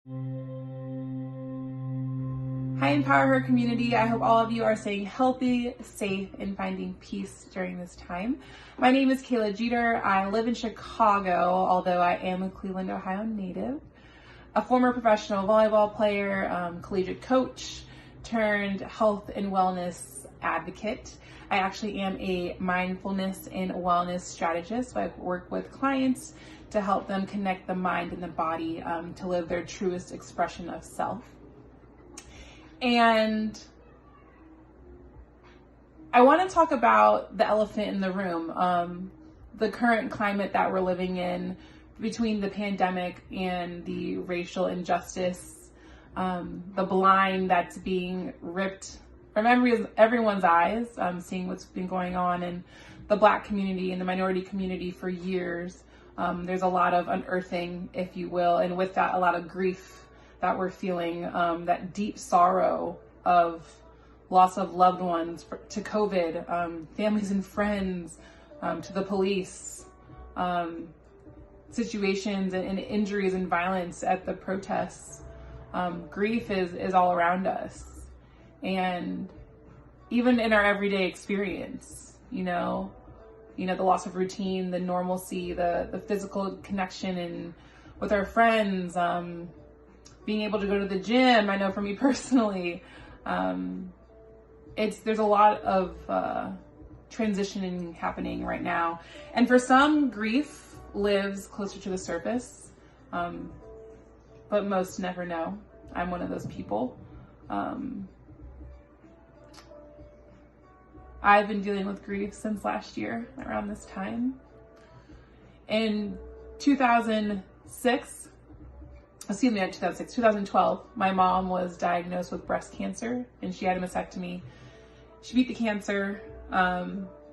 Hi, Empower Her community. I hope all of you are staying healthy, safe, and finding peace during this time. My name is Kayla Jeter. I live in Chicago, although I am a Cleveland, Ohio native. A former professional volleyball player, collegiate coach, turned health and wellness advocate. I actually am a mindfulness and wellness strategist. So I work with clients to help them connect the mind and the body to live their truest expression of self. And I want to talk about the elephant in the room, the current climate that we're living in between the pandemic and the racial injustice, the blind that's being ripped from everyone's eyes, seeing what's been going on in the Black community and the minority community for years. There's a lot of unearthing, if you will, and with that, a lot of grief that we're feeling, that deep sorrow of loss of loved ones to COVID, families and friends, to the police, situations and injuries and violence at the protests. Grief is all around us. And even in our everyday experience, the loss of routine, the normalcy, the physical connection and with our friends, being able to go to the gym. I know for me personally, there's a lot of transitioning happening right now. And for some, grief lives closer to the surface, but most never know. I'm one of those people. I've been dealing with grief since last year around this time. In 2012, my mom was diagnosed with breast cancer and she had a mastectomy. She beat the cancer,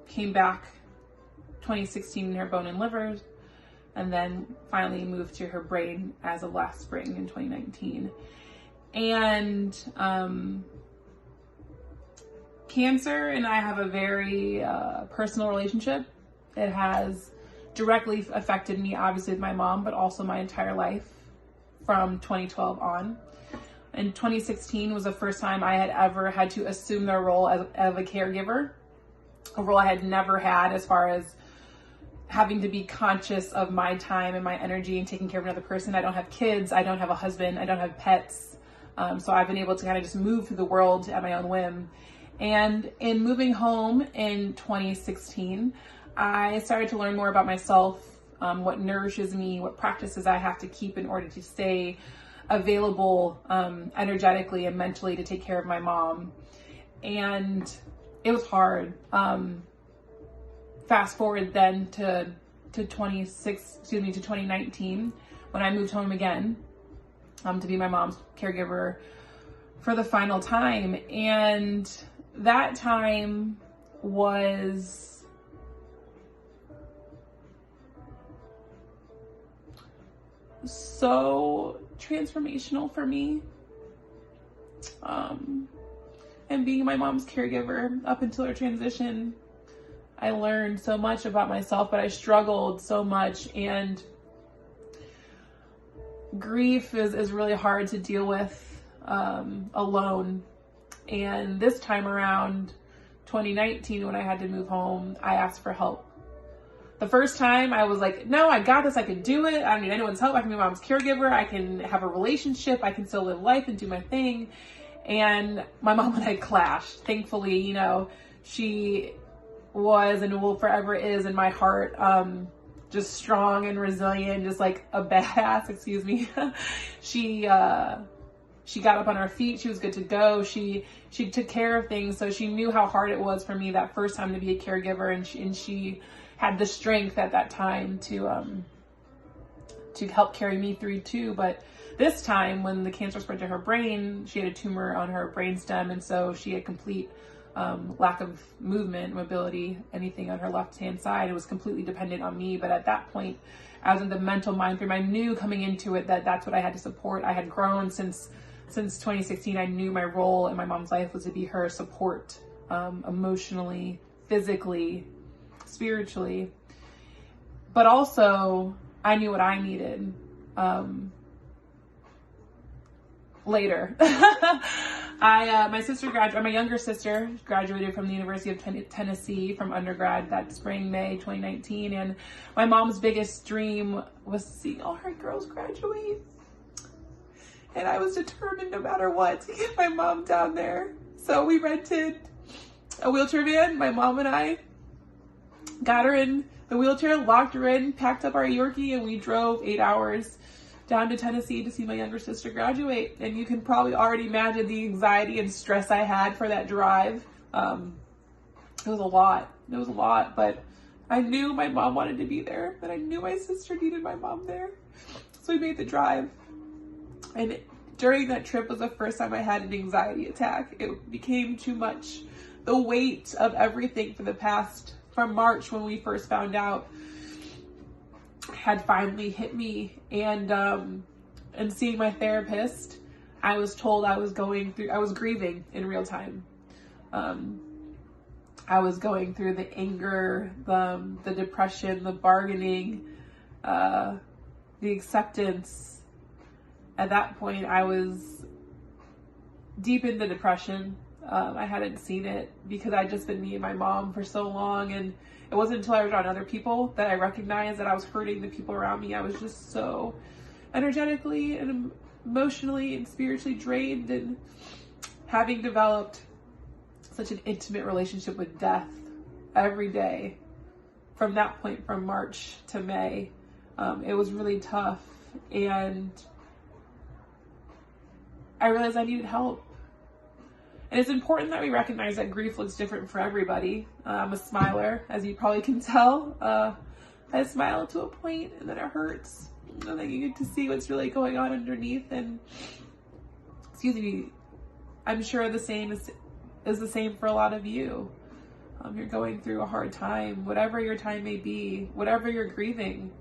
came back 2016 in her bone and liver, and then finally moved to her brain as of last spring in 2019. And cancer and I have a very personal relationship. It has directly affected me, obviously with my mom, but also my entire life from 2012 on. And 2016 was the first time I had ever had to assume the role of a caregiver, a role I had never had as far as having to be conscious of my time and my energy and taking care of another person. I don't have kids, I don't have a husband, I don't have pets. So I've been able to kind of just move through the world at my own whim. And in moving home in 2016, I started to learn more about myself, what nourishes me, what practices I have to keep in order to stay available energetically and mentally to take care of my mom. And it was hard. Fast forward then to 2019 when I moved home again to be my mom's caregiver for the final time. And that time was so transformational for me. And being my mom's caregiver up until her transition, I learned so much about myself, but I struggled so much, and grief is really hard to deal with alone. And this time around, 2019, when I had to move home, I asked for help. The first time I was like, no, I got this, I can do it. I don't need anyone's help. I can be my mom's caregiver. I can have a relationship. I can still live life and do my thing. And my mom and I clashed. Thankfully, she was and will forever is in my heart, just strong and resilient, just like a badass, excuse me. She got up on her feet. She was good to go. She took care of things. So she knew how hard it was for me that first time to be a caregiver. And she had the strength at that time to help carry me through too. But this time when the cancer spread to her brain, she had a tumor on her brainstem. And so she had complete lack of movement, mobility, anything on her left-hand side. It was completely dependent on me. But at that point, I was in the mental mind frame. I knew coming into it that that's what I had to support. I had grown since 2016. I knew my role in my mom's life was to be her support, emotionally, physically, spiritually. But also, I knew what I needed. later. My younger sister graduated from the University of Tennessee from undergrad that spring, May 2019. And my mom's biggest dream was seeing all her girls graduate. And I was determined no matter what to get my mom down there. So we rented a wheelchair van, my mom and I got her in the wheelchair, locked her in, packed up our Yorkie, and we drove 8 hours down to Tennessee to see my younger sister graduate. And you can probably already imagine the anxiety and stress I had for that drive. It was a lot. But I knew my mom wanted to be there, and I knew my sister needed my mom there. So we made the drive. And during that trip was the first time I had an anxiety attack. It became too much. The weight of everything from March when we first found out had finally hit me. And seeing my therapist, I was told I was grieving in real time. I was going through the anger, the depression, the bargaining, the acceptance. At that point, I was deep into depression. I hadn't seen it because I'd just been me and my mom for so long. And it wasn't until I was around other people that I recognized that I was hurting the people around me. I was just so energetically and emotionally and spiritually drained, and having developed such an intimate relationship with death every day from that point, from March to May, it was really tough. And I realized I needed help. And it's important that we recognize that grief looks different for everybody. I'm a smiler, as you probably can tell. I smile to a point, and then it hurts. And then you get to see what's really going on underneath. And, I'm sure the same is the same for a lot of you. You're going through a hard time, whatever your time may be, whatever you're grieving.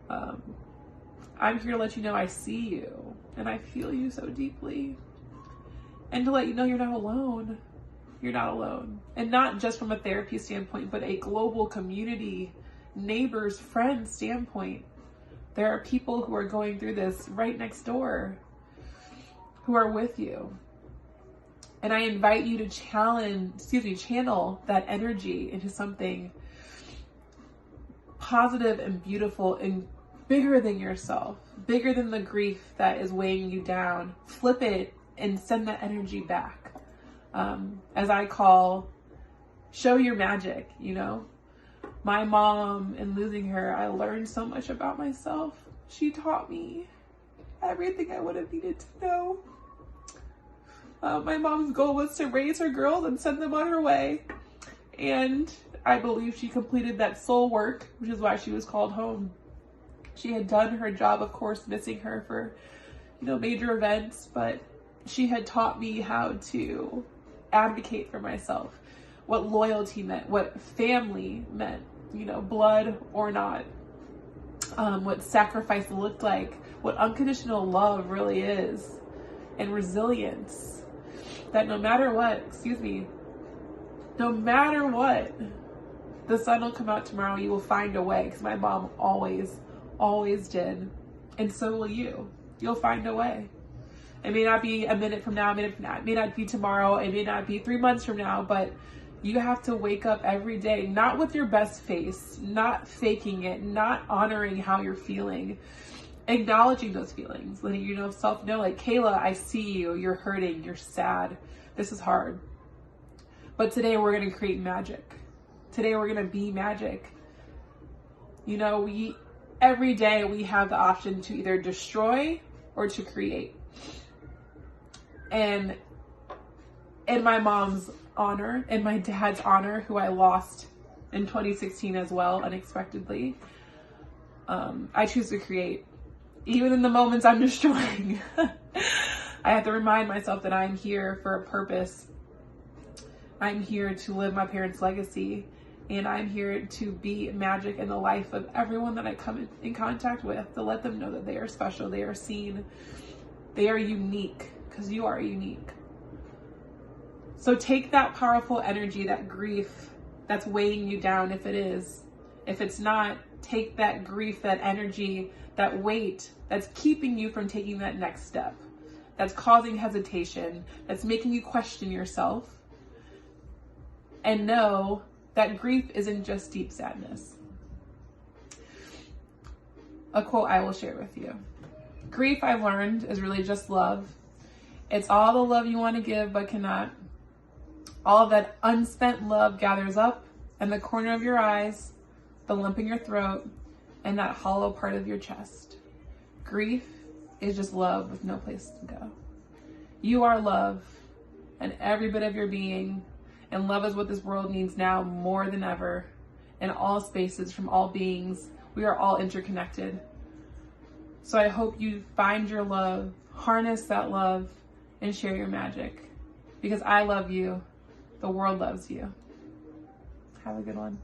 I'm here to let you know I see you, and I feel you so deeply. And to let you know you're not alone. You're not alone. And not just from a therapy standpoint, but a global community, neighbors, friends standpoint. There are people who are going through this right next door, who are with you. And I invite you to channel that energy into something positive and beautiful and bigger than yourself, bigger than the grief that is weighing you down. Flip it and send that energy back. As I call, show your magic, My mom, and losing her, I learned so much about myself. She taught me everything I would have needed to know. My mom's goal was to raise her girls and send them on her way. And I believe she completed that soul work, which is why she was called home. She had done her job, of course, missing her for, major events, but she had taught me how to advocate for myself, what loyalty meant, what family meant, blood or not, what sacrifice looked like, what unconditional love really is, and resilience. That no matter what, the sun will come out tomorrow, you will find a way, because my mom always did. And so will you. You'll find a way. It may not be a minute from now, it may not be tomorrow, it may not be 3 months from now, but you have to wake up every day, not with your best face, not faking it, not honoring how you're feeling, acknowledging those feelings, letting yourself know, like, Kayla, I see you, you're hurting, you're sad, this is hard. But today we're going to create magic. Today we're going to be magic. Every day we have the option to either destroy or to create. And in my mom's honor, and my dad's honor, who I lost in 2016 as well, unexpectedly, I choose to create. Even in the moments I'm destroying. I have to remind myself that I'm here for a purpose. I'm here to live my parents' legacy. And I'm here to be magic in the life of everyone that I come in contact with, to let them know that they are special, they are seen, they are unique, because you are unique. So take that powerful energy, that grief that's weighing you down, if it is. If it's not, take that grief, that energy, that weight that's keeping you from taking that next step, that's causing hesitation, that's making you question yourself. And know that grief isn't just deep sadness. A quote I will share with you. Grief, I've learned, is really just love. It's all the love you want to give but cannot. All of that unspent love gathers up in the corner of your eyes, the lump in your throat, and that hollow part of your chest. Grief is just love with no place to go. You are love, and every bit of your being, and love is what this world needs now more than ever. In all spaces, from all beings, we are all interconnected. So I hope you find your love, harness that love, and share your magic. Because I love you. The world loves you. Have a good one.